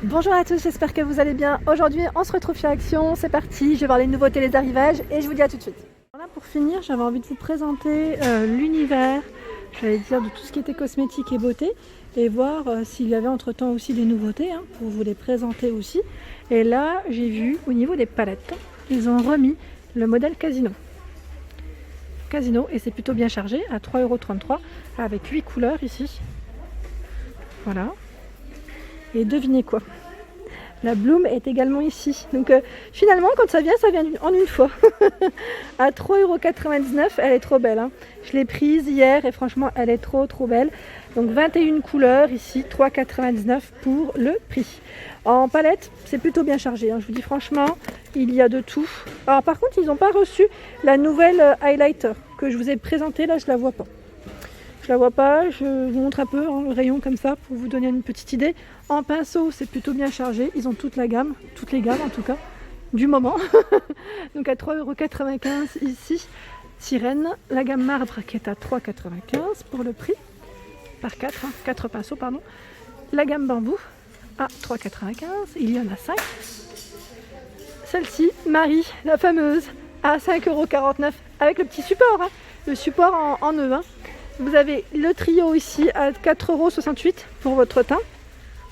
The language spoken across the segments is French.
Bonjour à tous, j'espère que vous allez bien. Aujourd'hui, on se retrouve chez Action, c'est parti, je vais voir les nouveautés, les arrivages et je vous dis à tout de suite. Voilà, pour finir, j'avais envie de vous présenter l'univers, j'allais dire de tout ce qui était cosmétique et beauté et voir s'il y avait entre-temps aussi des nouveautés pour vous les présenter aussi. Et là, j'ai vu au niveau des palettes, ils ont remis le modèle Casino. Et c'est plutôt bien chargé à 3,33 € avec 8 couleurs ici. Voilà. Et devinez quoi? La Bloom est également ici. Donc finalement, quand ça vient en une fois. À 3,99 €, elle est trop belle. Je l'ai prise hier et franchement, elle est trop belle. Donc 21 couleurs ici, 3,99 € pour le prix. En palette, c'est plutôt bien chargé. Je vous dis franchement, il y a de tout. Alors par contre, ils n'ont pas reçu la nouvelle highlighter que je vous ai présentée. Là, je la vois pas. Je la vois pas, je vous montre un peu le rayon comme ça pour vous donner une petite idée. En pinceau, c'est plutôt bien chargé. Ils ont toute la gamme, toutes les gammes en tout cas, du moment. Donc à 3,95 € ici. Sirène, la gamme marbre qui est à 3,95 € pour le prix. Par 4 pinceaux, pardon. La gamme bambou à 3,95 €. Il y en a 5. Celle-ci, Marie, la fameuse, à 5,49 € avec le petit support. Le support en nœud. Vous avez le trio ici à 4,68 € pour votre teint.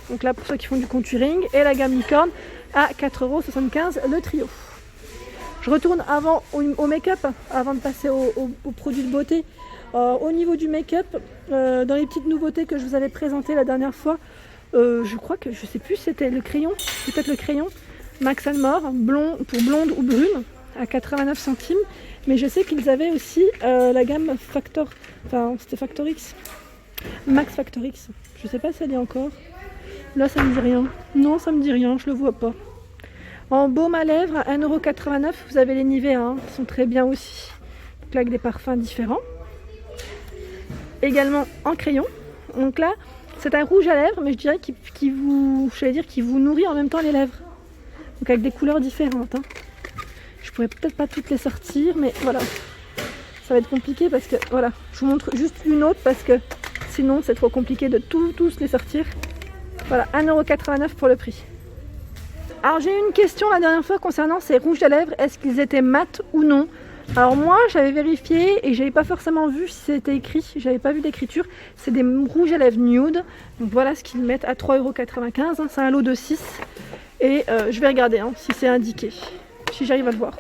Donc là pour ceux qui font du contouring. Et la gamme licorne à 4,75 € le trio. Je retourne avant au make-up, avant de passer aux produits de beauté. Au niveau du make-up, dans les petites nouveautés que je vous avais présentées la dernière fois, je crois que, je sais plus, c'était le crayon, peut-être le crayon Max & More, pour blonde ou brune, à 89 centimes. Mais je sais qu'ils avaient aussi la gamme c'était Factor X, Max Factor X. Je sais pas si elle est encore. Là, ça me dit rien. Non, ça me dit rien, je le vois pas. En baume à lèvres, à 1,89 €, vous avez les Nivea, qui sont très bien aussi. Donc là, avec des parfums différents. Également en crayon. Donc là, c'est un rouge à lèvres, mais je dirais qui vous nourrit en même temps les lèvres. Donc avec des couleurs différentes. Je pourrais peut-être pas toutes les sortir, mais voilà. Ça va être compliqué parce que, voilà, je vous montre juste une autre parce que sinon c'est trop compliqué de tous les sortir. Voilà, 1,89 € pour le prix. Alors j'ai eu une question la dernière fois concernant ces rouges à lèvres, est-ce qu'ils étaient mat ou non? Alors moi j'avais vérifié et j'avais pas forcément vu si c'était écrit, j'avais pas vu d'écriture. C'est des rouges à lèvres nude, donc voilà ce qu'ils mettent à 3,95 €, c'est un lot de 6. Et je vais regarder si c'est indiqué, si j'arrive à le voir.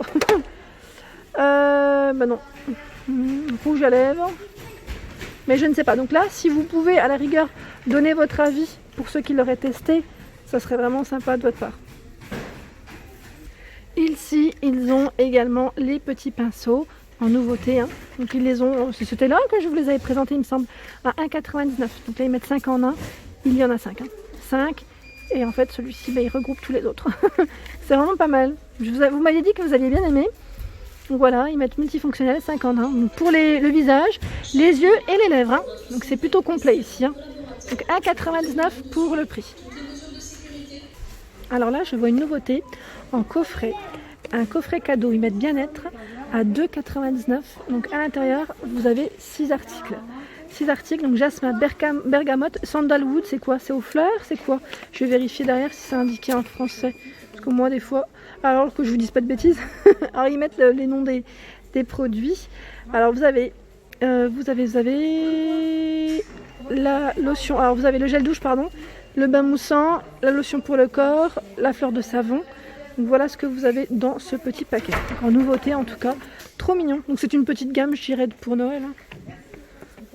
Bah non, rouge à lèvres, mais je ne sais pas. Donc là, si vous pouvez à la rigueur donner votre avis pour ceux qui l'auraient testé, ça serait vraiment sympa de votre part. Ici, ils ont également les petits pinceaux en nouveauté. Donc ils les ont, c'était là que je vous les avais présentés, il me semble, à 1,99 €. Donc là, ils mettent 5 en 1. Il y en a 5. 5. Et en fait, celui-ci, il regroupe tous les autres. C'est vraiment pas mal. Vous m'aviez dit que vous aviez bien aimé. Donc voilà, ils mettent multifonctionnel 5 en 1. Donc pour le visage, les yeux et les lèvres. Donc c'est plutôt complet ici. Donc 1,99 € pour le prix. Alors là, je vois une nouveauté en coffret. Un coffret cadeau, ils mettent bien-être à 2,99 €. Donc à l'intérieur, vous avez 6 articles. 6 articles, donc jasmin, bergamote, sandalwood, c'est quoi? C'est aux fleurs? C'est quoi? Je vais vérifier derrière si c'est indiqué en français. Parce que moi, des fois, alors que je vous dise pas de bêtises, alors ils mettent les noms des produits. Alors vous avez la lotion, alors vous avez le gel douche, pardon, le bain moussant, la lotion pour le corps, la fleur de savon. Donc voilà ce que vous avez dans ce petit paquet. Donc en nouveauté en tout cas, trop mignon. Donc c'est une petite gamme, je dirais, pour Noël.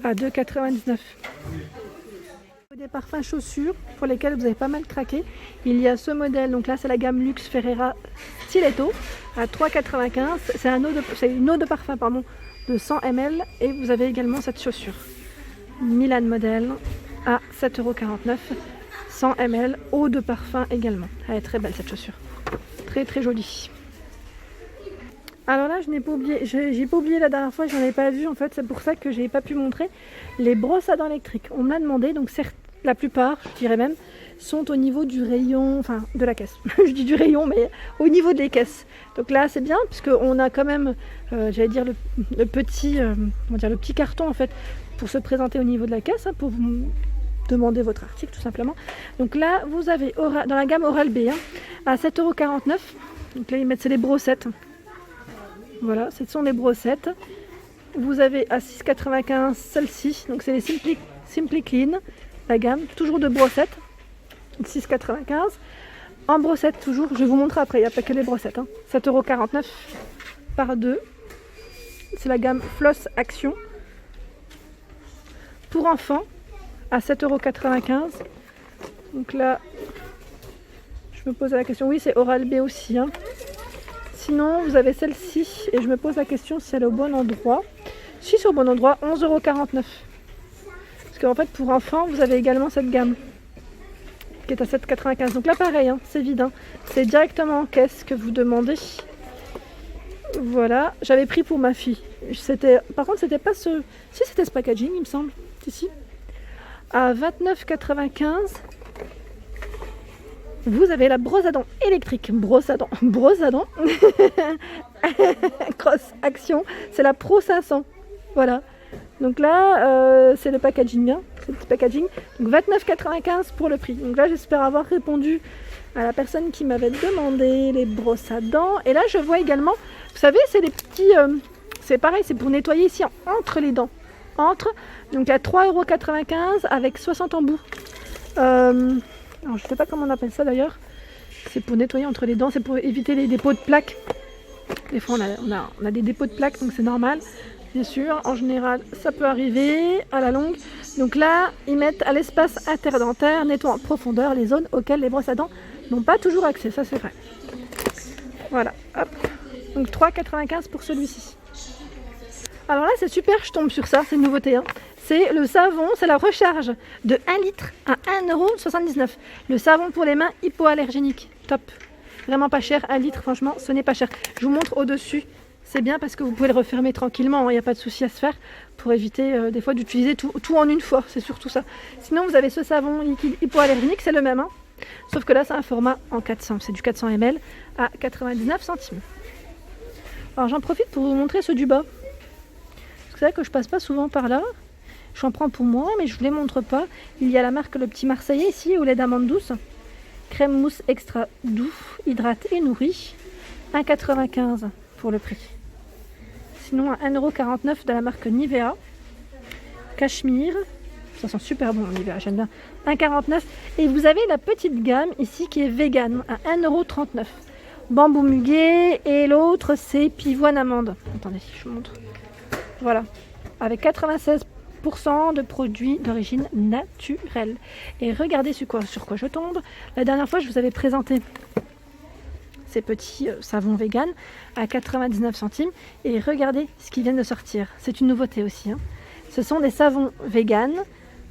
À 2,99 €. Des parfums chaussures pour lesquels vous avez pas mal craqué. Il y a ce modèle, donc là c'est la gamme Luxe Ferrera Stiletto à 3,95 €. C'est une eau de parfum de 100 ml et vous avez également cette chaussure. Milan modèle à 7,49 €. 100 ml, eau de parfum également. Elle est très belle cette chaussure. Très jolie. Alors là, j'ai pas oublié la dernière fois, j'en avais pas vu en fait, c'est pour ça que j'ai pas pu montrer les brosses à dents électriques. On me l'a demandé, donc certes, la plupart, je dirais même, sont au niveau du rayon, enfin de la caisse. Je dis du rayon, mais au niveau des caisses. Donc là, c'est bien, puisqu'on a quand même, j'allais dire, le petit carton en fait, pour se présenter au niveau de la caisse, pour demander votre article tout simplement. Donc là, vous avez dans la gamme Oral-B hein, à 7,49 €. Donc là, ils mettent c'est les brossettes. Voilà, ce sont les brossettes. Vous avez à 6,95 € celle-ci. Donc c'est les Simply Clean, la gamme, toujours de brossettes. 6,95 €. En brossette toujours, je vais vous montrer après, il n'y a pas que les brossettes. Hein. 7,49 € par 2. C'est la gamme Floss Action. Pour enfants, à 7,95 €. Donc là, je me pose la question, oui c'est Oral-B aussi. Hein. Sinon, vous avez celle-ci, et je me pose la question si elle est au bon endroit. Si c'est au bon endroit, 11,49 €. Parce qu'en fait, pour enfants, vous avez également cette gamme, qui est à 7,95 €. Donc là, pareil, hein, c'est vide. Hein. C'est directement en caisse que vous demandez. Voilà, j'avais pris pour ma fille. Par contre, c'était pas ce... Si, c'était ce packaging, il me semble. Ici. À 29,95 €, vous avez la brosse à dents électrique. Brosse à dents. Cross Action. C'est la Pro 500. Voilà. Donc là, c'est le packaging. Hein. C'est le petit packaging. Donc 29,95 € pour le prix. Donc là, j'espère avoir répondu à la personne qui m'avait demandé les brosses à dents. Et là, je vois également, vous savez, c'est les petits... c'est pareil, c'est pour nettoyer ici entre les dents. Donc à 3,95 € avec 60 embouts. Alors je sais pas comment on appelle ça d'ailleurs. C'est pour nettoyer entre les dents, c'est pour éviter les dépôts de plaques. Des fois on a des dépôts de plaques, donc c'est normal. Bien sûr, en général ça peut arriver à la longue. Donc là, ils mettent à l'espace interdentaire, nettoient en profondeur les zones auxquelles les brosses à dents n'ont pas toujours accès, ça c'est vrai. Voilà, hop. Donc 3,95 € pour celui-ci. Alors là c'est super, je tombe sur ça, c'est une nouveauté. Hein. C'est le savon, c'est la recharge de 1 litre à 1,79 €. Le savon pour les mains hypoallergénique, top. Vraiment pas cher, 1 litre, franchement ce n'est pas cher. Je vous montre au-dessus, c'est bien parce que vous pouvez le refermer tranquillement, il n'y a pas de souci à se faire pour éviter des fois d'utiliser tout en une fois, c'est surtout ça. Sinon vous avez ce savon liquide hypoallergénique, c'est le même. Hein. Sauf que là c'est un format en 400, c'est du 400 ml à 99 centimes. Alors j'en profite pour vous montrer ceux du bas. C'est vrai que je passe pas souvent par là. J'en prends pour moi, mais je ne vous les montre pas. Il y a la marque Le Petit Marseillais ici, au lait d'amande douce. Crème mousse extra doux, hydrate et nourrit. 1,95 € pour le prix. Sinon, à 1,49 € de la marque Nivea. Cachemire. Ça sent super bon, Nivea, j'aime bien. 1,49 €. Et vous avez la petite gamme ici qui est vegan, à 1,39 €. Bambou muguet. Et l'autre, c'est pivoine amande. Attendez, je vous montre. Voilà. Avec 96% de produits d'origine naturelle. Et regardez sur quoi je tombe. La dernière fois, je vous avais présenté ces petits savons vegan à 99 centimes. Et regardez ce qui vient de sortir. C'est une nouveauté aussi. Hein. Ce sont des savons vegan,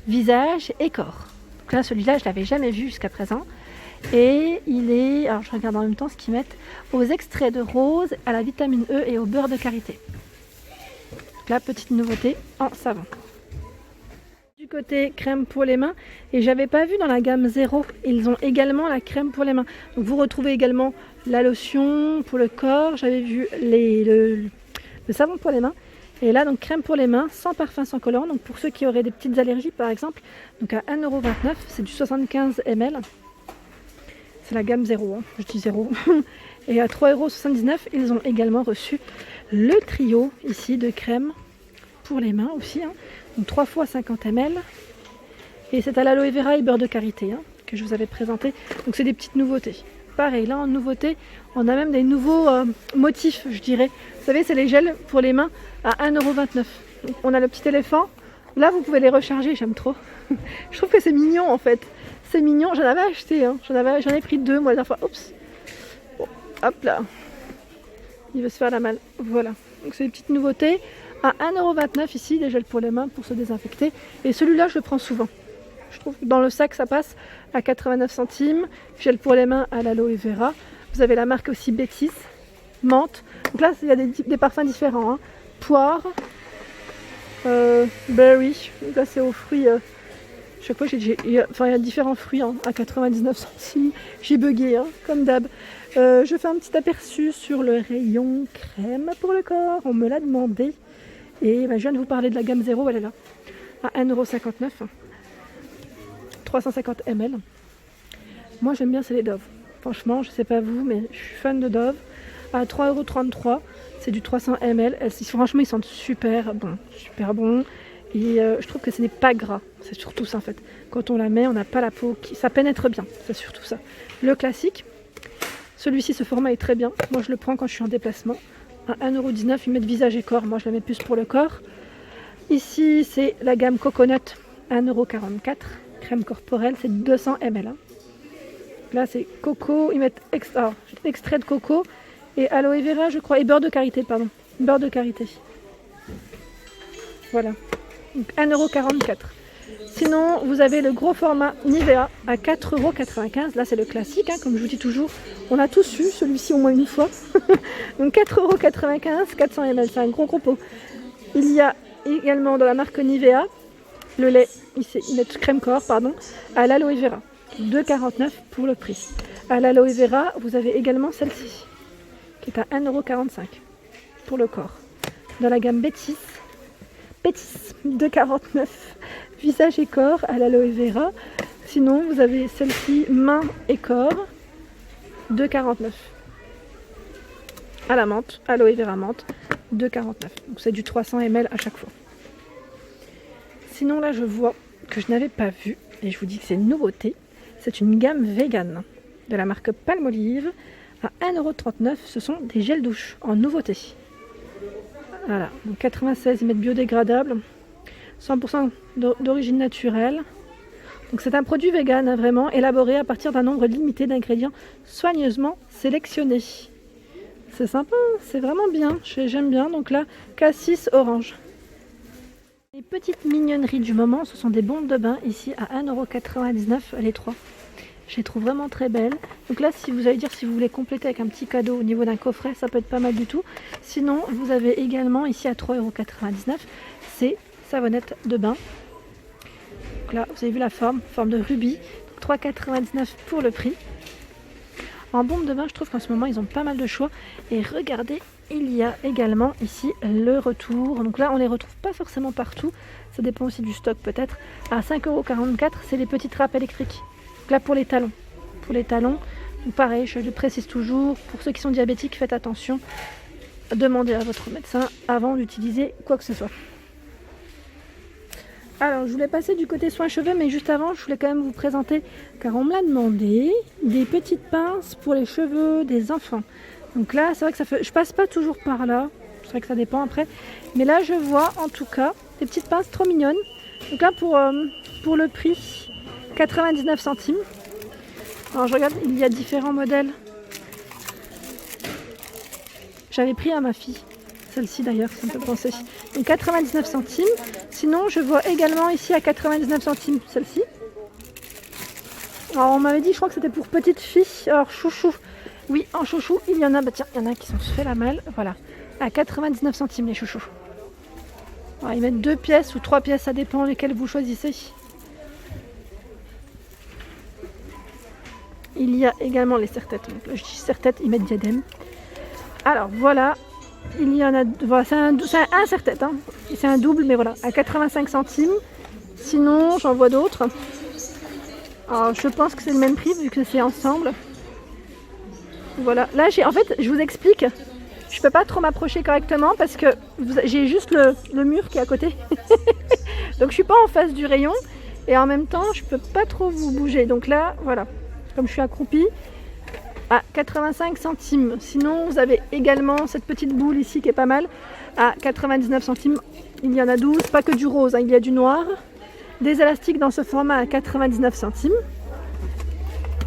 visage et corps. Donc là, celui-là, je ne l'avais jamais vu jusqu'à présent. Et il est, alors je regarde en même temps ce qu'ils mettent, aux extraits de rose, à la vitamine E et au beurre de karité. La petite nouveauté en savon. Du côté crème pour les mains, et j'avais pas vu dans la gamme 0, ils ont également la crème pour les mains. Donc vous retrouvez également la lotion pour le corps, j'avais vu le savon pour les mains. Et là donc crème pour les mains, sans parfum, sans colorant. Donc pour ceux qui auraient des petites allergies par exemple, donc à 1,29 €, c'est du 75 ml. C'est la gamme 0, hein, je dis 0. Et à 3,79 €, ils ont également reçu le trio ici de crème pour les mains aussi. Hein. Donc 3 fois 50 ml. Et c'est à l'aloe vera et beurre de karité hein, que je vous avais présenté. Donc c'est des petites nouveautés. Pareil, là en nouveauté, on a même des nouveaux motifs, je dirais. Vous savez, c'est les gels pour les mains à 1,29 €. Donc, on a le petit éléphant. Là, vous pouvez les recharger, j'aime trop. Je trouve que c'est mignon en fait. C'est mignon, j'en avais acheté. Hein. J'en ai pris 2 moi la dernière fois. Oups. Bon, hop là. Il veut se faire la malle. Voilà. Donc c'est des petites nouveautés. À 1,29 € ici, des gels pour les mains pour se désinfecter. Et celui-là, je le prends souvent. Je trouve que dans le sac, ça passe à 89 centimes. Gel pour les mains à l'aloe vera. Vous avez la marque aussi Bétis, menthe. Donc là, il y a des parfums différents. Hein. Poire, berry. Donc là, c'est aux fruits. Chaque fois, il y a différents fruits hein, à 99 centimes. J'ai bugué, hein, comme d'hab. Je fais un petit aperçu sur le rayon crème pour le corps. On me l'a demandé. Et je viens de vous parler de la gamme 0, elle est là. À 1,59 €. 350 ml. Moi j'aime bien, c'est les Dove. Franchement, je sais pas vous, mais je suis fan de Dove. À 3,33 €, c'est du 300 ml. Franchement, ils sentent super bon. Super bon. Et je trouve que ce n'est pas gras. C'est surtout ça en fait. Quand on la met, on n'a pas la peau qui... Ça pénètre bien. C'est surtout ça. Le classique. Celui-ci, ce format est très bien. Moi, je le prends quand je suis en déplacement. À 1,19 €, ils mettent visage et corps. Moi, je la mets plus pour le corps. Ici, c'est la gamme Coconut. 1,44 €. Crème corporelle, c'est 200 ml. Hein. Là, c'est coco. Ils mettent extrait de coco. Et aloe vera, je crois. Et beurre de karité, pardon. Beurre de karité. Voilà. Donc 1,44 €. Sinon, vous avez le gros format Nivea à 4,95 €. Là, c'est le classique, hein, comme je vous dis toujours. On a tous eu celui-ci au moins une fois. Donc 4,95 €, 400 ml. C'est un gros pot. Il y a également dans la marque Nivea le lait, ici, notre crème corps, pardon, à l'aloe vera. 2,49 € pour le prix. À l'aloe vera, vous avez également celle-ci, qui est à 1,45 € pour le corps. Dans la gamme Bétis, 2,49 €, visage et corps à l'aloe vera. Sinon, vous avez celle-ci, main et corps, 2,49 €. À la menthe, aloe vera menthe, 2,49 €. Donc c'est du 300 ml à chaque fois. Sinon là, je vois que je n'avais pas vu, et je vous dis que c'est une nouveauté. C'est une gamme vegan de la marque Palmolive à 1,39 €. Ce sont des gels douche en nouveauté. Voilà, donc 96 mètres biodégradables, 100% d'origine naturelle. Donc c'est un produit vegan, hein, vraiment élaboré à partir d'un nombre limité d'ingrédients soigneusement sélectionnés. C'est sympa, c'est vraiment bien, j'aime bien. Donc là, cassis orange. Les petites mignonneries du moment, ce sont des bombes de bain ici à 1,99 € les 3. Je les trouve vraiment très belles. Donc là, si vous allez dire si vous voulez compléter avec un petit cadeau au niveau d'un coffret, ça peut être pas mal du tout. Sinon, vous avez également ici à 3,99 €, ces savonnettes de bain. Donc là, vous avez vu la forme de rubis. 3,99 € pour le prix. En bombe de bain, je trouve qu'en ce moment, ils ont pas mal de choix. Et regardez, il y a également ici le retour. Donc là, on les retrouve pas forcément partout. Ça dépend aussi du stock peut-être. À 5,44 €, c'est les petites trappes électriques. Donc là, pour les talons. Donc pareil, je le précise toujours. Pour ceux qui sont diabétiques, faites attention. Demandez à votre médecin avant d'utiliser quoi que ce soit. Alors, je voulais passer du côté soins cheveux, mais juste avant, je voulais quand même vous présenter, car on me l'a demandé, des petites pinces pour les cheveux des enfants. Donc là, c'est vrai que je passe pas toujours par là, c'est vrai que ça dépend après. Mais là, je vois en tout cas des petites pinces trop mignonnes. Donc là, pour le prix, 99 centimes. Alors, je regarde, il y a différents modèles. J'avais pris à ma fille. Celle-ci d'ailleurs, ça me fait penser. Donc 99 centimes. Sinon, je vois également ici à 99 centimes celle-ci. Alors, on m'avait dit, je crois que c'était pour petite fille. Alors, chouchou. Oui, en chouchou, il y en a. Bah tiens, il y en a qui sont fait la malle. Voilà. À 99 centimes les chouchous. Alors, ils mettent 2 pièces ou 3 pièces, ça dépend lesquelles vous choisissez. Il y a également les serre-têtes. Donc là, je dis serre-tête, ils mettent diadème. Alors, voilà. Il y en a, voilà, c'est un serre-tête, hein. C'est un double, mais voilà, à 85 centimes. Sinon, j'en vois d'autres. Alors, je pense que c'est le même prix vu que c'est ensemble. Voilà, là, en fait, je vous explique. Je peux pas trop m'approcher correctement parce que j'ai juste le mur qui est à côté. Donc, je suis pas en face du rayon et en même temps, je peux pas trop vous bouger. Donc là, voilà, comme je suis accroupie. À 85 centimes. Sinon, vous avez également cette petite boule ici qui est pas mal. À 99 centimes. Il y en a 12, pas que du rose, hein, il y a du noir. Des élastiques dans ce format à 99 centimes.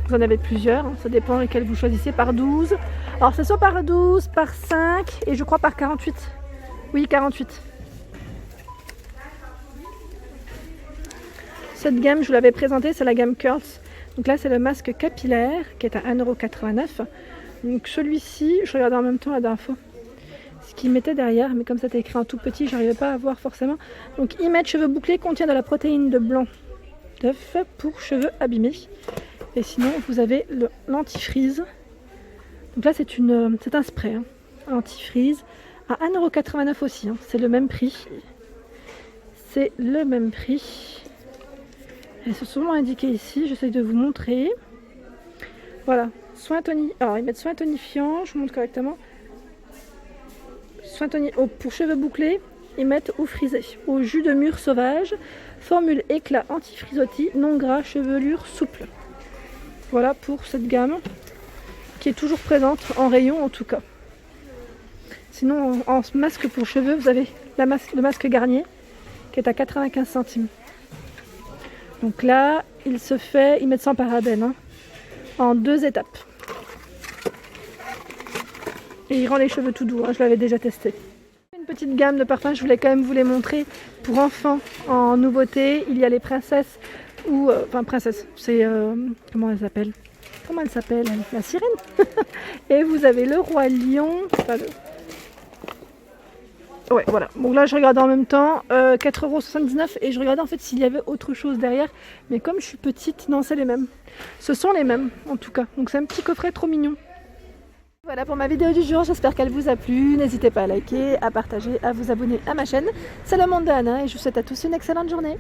Vous en avez plusieurs, hein, ça dépend lesquels vous choisissez par 12. Alors, c'est soit par 12, par 5 et je crois par 48. Oui, 48. Cette gamme, je vous l'avais présentée, c'est la gamme Curls. Donc là, c'est le masque capillaire qui est à 1,89 €. Donc celui-ci, je regardais en même temps la dernière fois ce qu'il mettait derrière, mais comme ça était écrit en tout petit, j'arrivais pas à voir forcément. Donc Image cheveux bouclés contient de la protéine de blanc d'œuf pour cheveux abîmés. Et sinon, vous avez l'antifreeze. Donc là, c'est un spray, hein, antifreeze à 1,89 € aussi. Hein, c'est le même prix. C'est le même prix. Et c'est souvent indiqué ici, j'essaie de vous montrer. Voilà, soin tonifiant. Alors ils mettent soin tonifiant, je vous montre correctement. Pour cheveux bouclés, ils mettent eau frisée. Au jus de mûre sauvage, formule éclat anti-frisottis, non gras, chevelure souple. Voilà pour cette gamme qui est toujours présente en rayon en tout cas. Sinon en masque pour cheveux, vous avez le masque Garnier qui est à 95 centimes. Donc là, ils mettent sans parabènes, hein, en 2 étapes. Et il rend les cheveux tout doux, hein, je l'avais déjà testé. Une petite gamme de parfums, je voulais quand même vous les montrer pour enfants en nouveauté. Il y a les princesses ou princesse, c'est comment elle s'appelle la sirène. Et vous avez le roi lion. Ouais, voilà. Bon là je regardais en même temps 4,79 € et je regardais en fait s'il y avait autre chose derrière. Mais comme je suis petite, non, c'est les mêmes. Ce sont les mêmes en tout cas. Donc c'est un petit coffret trop mignon. Voilà pour ma vidéo du jour, j'espère qu'elle vous a plu. N'hésitez pas à liker, à partager, à vous abonner à ma chaîne. C'est le monde de Anna et je vous souhaite à tous une excellente journée.